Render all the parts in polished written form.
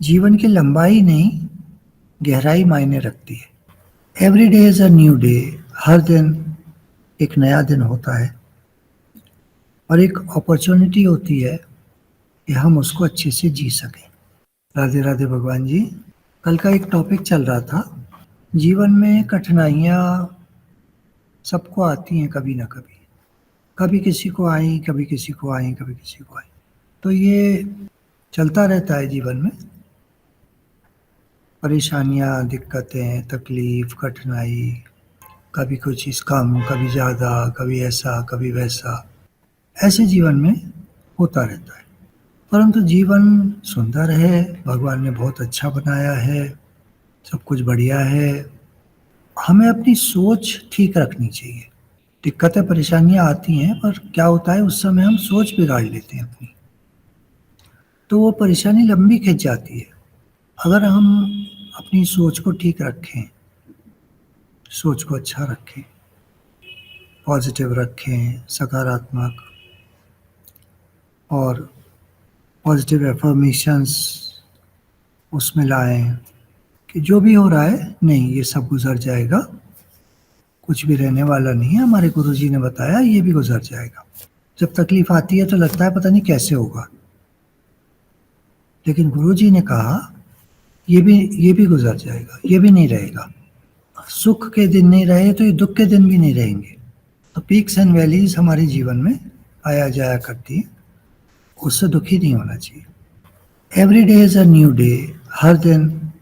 जीवन की लंबाई नहीं, गहराई मायने रखती है। Every day is a new day. हर दिन एक नया दिन होता है और एक अपॉर्चुनिटी होती है कि हम उसको अच्छे से जी सकें। राधे राधे भगवान जी। कल का एक टॉपिक चल रहा था, जीवन में कठिनाइयाँ सबको आती हैं कभी ना कभी। कभी किसी को आई, कभी किसी को आई, कभी किसी को आई। तो ये चलता रहता है जीवन में। परेशानियाँ, दिक्कतें, तकलीफ, कठिनाई, कभी कोई चीज़ कम, कभी ज़्यादा, कभी ऐसा, कभी वैसा, ऐसे जीवन में होता रहता है। परंतु जीवन सुंदर है, भगवान ने बहुत अच्छा बनाया है, सब कुछ बढ़िया है। हमें अपनी सोच ठीक रखनी चाहिए। दिक्कतें, परेशानियाँ आती हैं, पर क्या होता है उस समय हम सोच बिगाड़ लेते हैं अपनी, तो वो परेशानी लंबी खिंच जाती है। अगर हम अपनी सोच को ठीक रखें, सोच को अच्छा रखें, पॉजिटिव रखें, सकारात्मक, और पॉजिटिव एफर्मेशंस उसमें लाएं कि जो भी हो रहा है, नहीं, ये सब गुजर जाएगा, कुछ भी रहने वाला नहीं है। हमारे गुरुजी ने बताया ये भी गुजर जाएगा। जब तकलीफ आती है तो लगता है पता नहीं कैसे होगा, लेकिन गुरुजी ने कहा ये भी गुजर जाएगा, ये भी नहीं रहेगा। सुख के दिन नहीं रहे तो ये दुख के दिन भी नहीं रहेंगे। तो पीक्स एंड वैलीज हमारे जीवन में आया जाया करती है, उससे दुखी नहीं होना चाहिए। Every day is a new day. हर दिन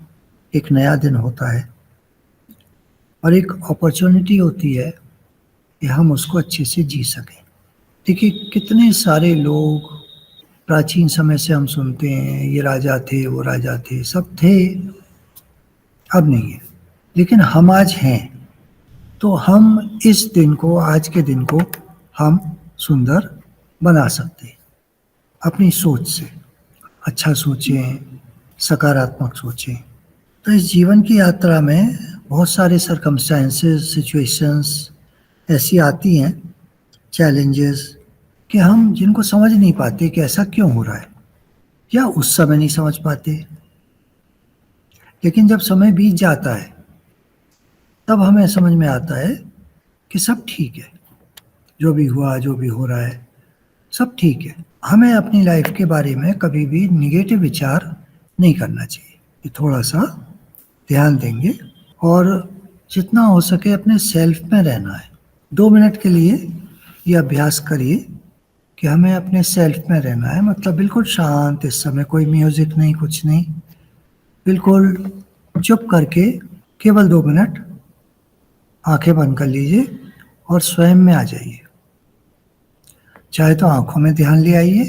एक नया दिन होता है और एक अपॉर्चुनिटी होती है कि हम उसको अच्छे से जी सकें। देखिए, कितने सारे लोग प्राचीन समय से हम सुनते हैं, ये राजा थे, वो राजा थे, सब थे, अब नहीं है, लेकिन हम आज हैं। तो हम इस दिन को, आज के दिन को हम सुंदर बना सकते हैं अपनी सोच से। अच्छा सोचें, सकारात्मक सोचें। तो इस जीवन की यात्रा में बहुत सारे सर्कमस्टेंसेस, सिचुएशंस ऐसी आती हैं, चैलेंजेस, कि हम जिनको समझ नहीं पाते कि ऐसा क्यों हो रहा है, या उस समय नहीं समझ पाते। लेकिन जब समय बीत जाता है तब हमें समझ में आता है कि सब ठीक है, जो भी हुआ, जो भी हो रहा है, सब ठीक है। हमें अपनी लाइफ के बारे में कभी भी निगेटिव विचार नहीं करना चाहिए। ये थोड़ा सा ध्यान देंगे और जितना हो सके अपने सेल्फ में रहना है। 2 मिनट के लिए ये अभ्यास करिए कि हमें अपने सेल्फ में रहना है, मतलब बिल्कुल शांत। इस समय कोई म्यूजिक नहीं, कुछ नहीं, बिल्कुल चुप करके केवल 2 मिनट आंखें बंद कर लीजिए और स्वयं में आ जाइए। चाहे तो आंखों में ध्यान ले आइए,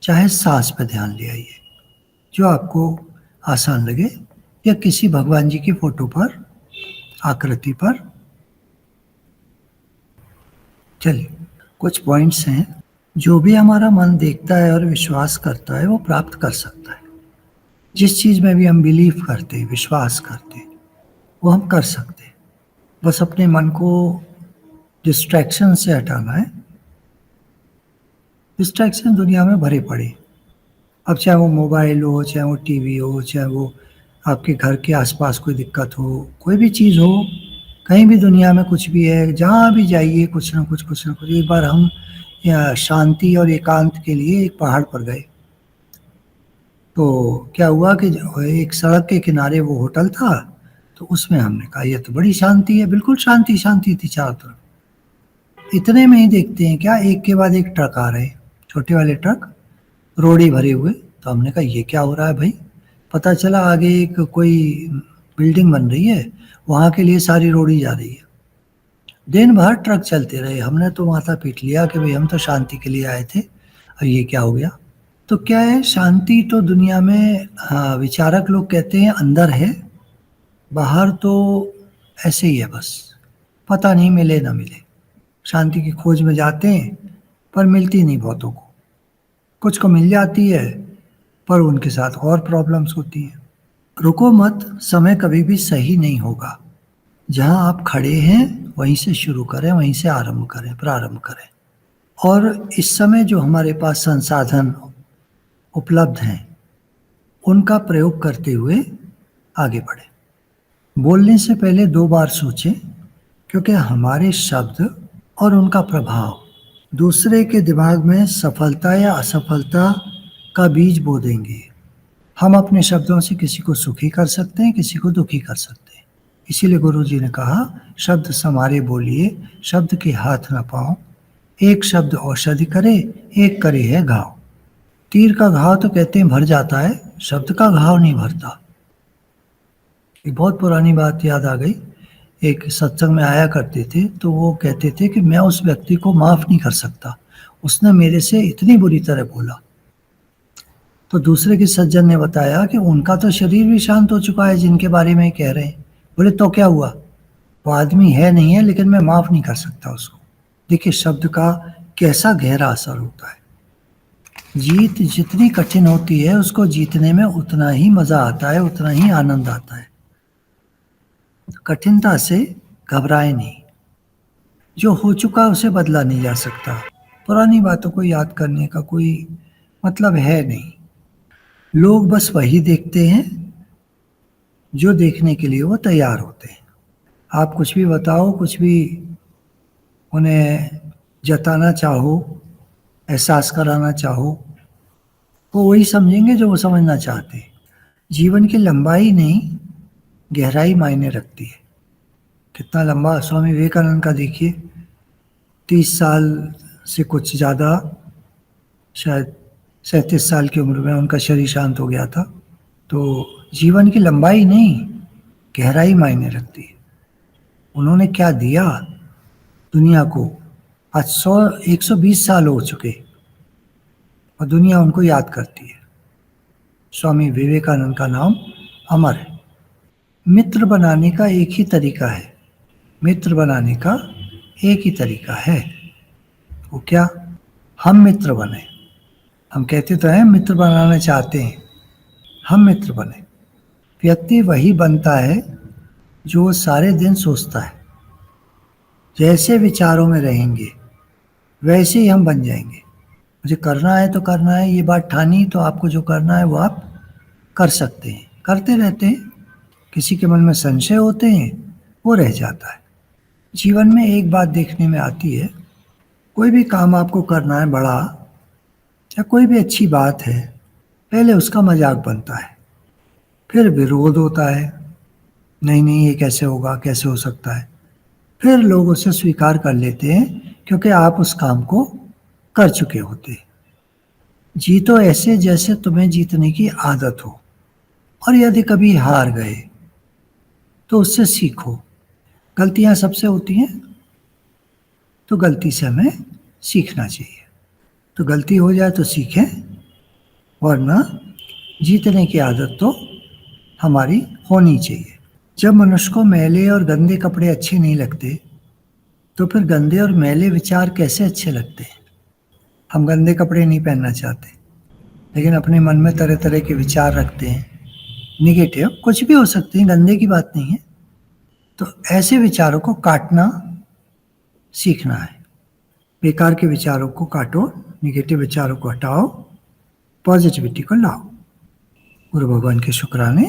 चाहे सांस पे ध्यान ले आइए, जो आपको आसान लगे, या किसी भगवान जी की फोटो पर, आकृति पर। चलिए, कुछ पॉइंट्स हैं। जो भी हमारा मन देखता है और विश्वास करता है वो प्राप्त कर सकता है। जिस चीज़ में भी हम बिलीव करते हैं, विश्वास करते हैं, वो हम कर सकते हैं। बस अपने मन को डिस्ट्रैक्शन से हटाना है। डिस्ट्रैक्शन दुनिया में भरे पड़े, अब चाहे वो मोबाइल हो, चाहे वो टीवी हो, चाहे वो आपके घर के आसपास कोई दिक्कत हो, कोई भी चीज़ हो, कहीं भी दुनिया में कुछ भी है, जहाँ भी जाइए कुछ ना कुछ, कुछ ना कुछ। एक बार हम शांति और एकांत के लिए एक पहाड़ पर गए, तो क्या हुआ कि एक सड़क के किनारे वो होटल था, तो उसमें हमने कहा ये तो बड़ी शांति है, बिल्कुल शांति शांति थी चारों तरफ। इतने में ही देखते हैं क्या, एक के बाद एक ट्रक आ रहे, छोटे वाले ट्रक, रोड़ी भरे हुए। तो हमने कहा ये क्या हो रहा है भाई। पता चला आगे एक कोई बिल्डिंग बन रही है, वहाँ के लिए सारी रोड़ी जा रही है। दिन भर ट्रक चलते रहे, हमने तो माथा पीट लिया कि भाई हम तो शांति के लिए आए थे और ये क्या हो गया। तो क्या है, शांति तो दुनिया में, हाँ, विचारक लोग कहते हैं अंदर है, बाहर तो ऐसे ही है, बस पता नहीं, मिले ना मिले। शांति की खोज में जाते हैं पर मिलती नहीं बहुतों को, कुछ को मिल जाती है पर उनके साथ और प्रॉब्लम्स होती हैं। रुको मत, समय कभी भी सही नहीं होगा। जहां आप खड़े हैं वहीं से शुरू करें, वहीं से आरंभ करें, प्रारंभ करें। और इस समय जो हमारे पास संसाधन उपलब्ध हैं, उनका प्रयोग करते हुए आगे बढ़ें। बोलने से पहले 2 बार सोचें, क्योंकि हमारे शब्द और उनका प्रभाव दूसरे के दिमाग में सफलता या असफलता का बीज बो देंगे। हम अपने शब्दों से किसी को सुखी कर सकते हैं, किसी को दुखी कर सकते हैं। इसीलिए गुरुजी ने कहा, शब्द समारे बोलिए, शब्द के हाथ न पाओ। एक शब्द औषधि करे, एक करे है घाव। तीर का घाव तो कहते हैं भर जाता है, शब्द का घाव नहीं भरता। एक बहुत पुरानी बात याद आ गई। एक सत्संग में आया करते थे, तो वो कहते थे कि मैं उस व्यक्ति को माफ़ नहीं कर सकता, उसने मेरे से इतनी बुरी तरह बोला। तो दूसरे के सज्जन ने बताया कि उनका तो शरीर भी शांत हो चुका है जिनके बारे में कह रहे हैं। बोले तो क्या हुआ, वो आदमी है नहीं है, लेकिन मैं माफ़ नहीं कर सकता उसको। देखिए शब्द का कैसा गहरा असर होता है। जीत जितनी कठिन होती है, उसको जीतने में उतना ही मज़ा आता है, उतना ही आनंद आता है। कठिनता से घबराए नहीं। जो हो चुका उसे बदला नहीं जा सकता। पुरानी बातों को याद करने का कोई मतलब है नहीं। लोग बस वही देखते हैं जो देखने के लिए वो तैयार होते हैं। आप कुछ भी बताओ, कुछ भी उन्हें जताना चाहो, एहसास कराना चाहो, वो वही समझेंगे जो वो समझना चाहते हैं। जीवन की लंबाई नहीं, गहराई मायने रखती है। कितना लंबा स्वामी विवेकानंद का देखिए, 30 साल से कुछ ज़्यादा, शायद 37 साल की उम्र में उनका शरीर शांत हो गया था। तो जीवन की लंबाई नहीं, गहराई मायने रखती है। उन्होंने क्या दिया दुनिया को। आज 120 साल हो चुके और दुनिया उनको याद करती है। स्वामी विवेकानंद का नाम अमर है। मित्र बनाने का एक ही तरीका है, मित्र बनाने का एक ही तरीका है। वो क्या, हम मित्र बने। हम कहते तो हैं मित्र बनाना चाहते हैं, हम मित्र बने। व्यक्ति वही बनता है जो वो सारे दिन सोचता है। जैसे विचारों में रहेंगे वैसे ही हम बन जाएंगे। मुझे करना है तो करना है, ये बात ठानी, तो आपको जो करना है वो आप कर सकते हैं, करते रहते हैं। किसी के मन में संशय होते हैं, वो रह जाता है। जीवन में एक बात देखने में आती है, कोई भी काम आपको करना है बड़ा, या कोई भी अच्छी बात है, पहले उसका मजाक बनता है, फिर विरोध होता है, नहीं नहीं ये कैसे होगा, कैसे हो सकता है। फिर लोग उसे स्वीकार कर लेते हैं, क्योंकि आप उस काम को कर चुके होते हैं। जीतो ऐसे जैसे तुम्हें जीतने की आदत हो, और यदि कभी हार गए तो उससे सीखो। गलतियां सबसे होती हैं, तो गलती से हमें सीखना चाहिए। तो गलती हो जाए तो सीखें, वरना जीतने की आदत तो हमारी होनी चाहिए। जब मनुष्य को मैले और गंदे कपड़े अच्छे नहीं लगते, तो फिर गंदे और मैले विचार कैसे अच्छे लगते हैं। हम गंदे कपड़े नहीं पहनना चाहते, लेकिन अपने मन में तरह तरह के विचार रखते हैं, निगेटिव, कुछ भी हो सकते हैं, गंदे की बात नहीं है। तो ऐसे विचारों को काटना सीखना है। बेकार के विचारों को काटो, निगेटिव विचारों को हटाओ, पॉजिटिविटी को लाओ। गुरु भगवान के शुक्राने।